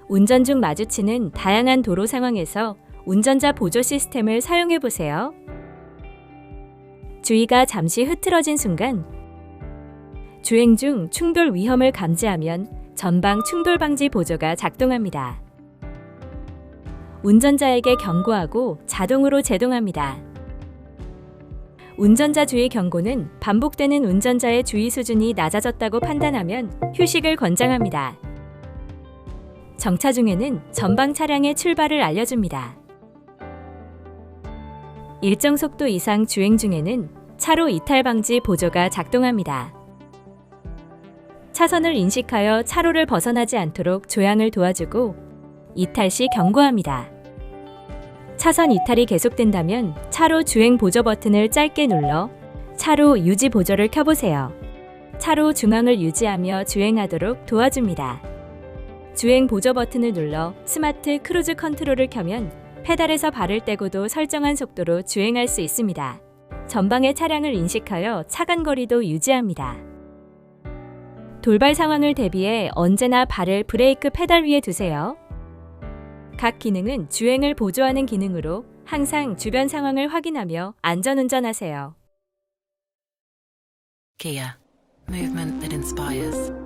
운전 중 마주치는 다양한 도로 상황에서 운전자 보조 시스템을 사용해 보세요. 주의가 잠시 흐트러진 순간 주행 중 충돌 위험을 감지하면 전방 충돌 방지 보조가 작동합니다. 운전자에게 경고하고 자동으로 제동합니다. 운전자 주의 경고는 반복되는 운전자의 주의 수준이 낮아졌다고 판단하면 휴식을 권장합니다. 정차 중에는 전방 차량의 출발을 알려줍니다. 일정 속도 이상 주행 중에는 차로 이탈 방지 보조가 작동합니다. 차선을 인식하여 차로를 벗어나지 않도록 조향을 도와주고 이탈 시 경고합니다. 차선 이탈이 계속된다면 차로 주행 보조 버튼을 짧게 눌러 차로 유지 보조를 켜보세요. 차로 중앙을 유지하며 주행하도록 도와줍니다. 주행 보조 버튼을 눌러 스마트 크루즈 컨트롤을 켜면 페달에서 발을 떼고도 설정한 속도로 주행할 수 있습니다. 전방의 차량을 인식하여 차간 거리도 유지합니다. 돌발 상황을 대비해 언제나 발을 브레이크 페달 위에 두세요. 각 기능은 주행을 보조하는 기능으로 항상 주변 상황을 확인하며 안전운전하세요. Kia, movement that inspires.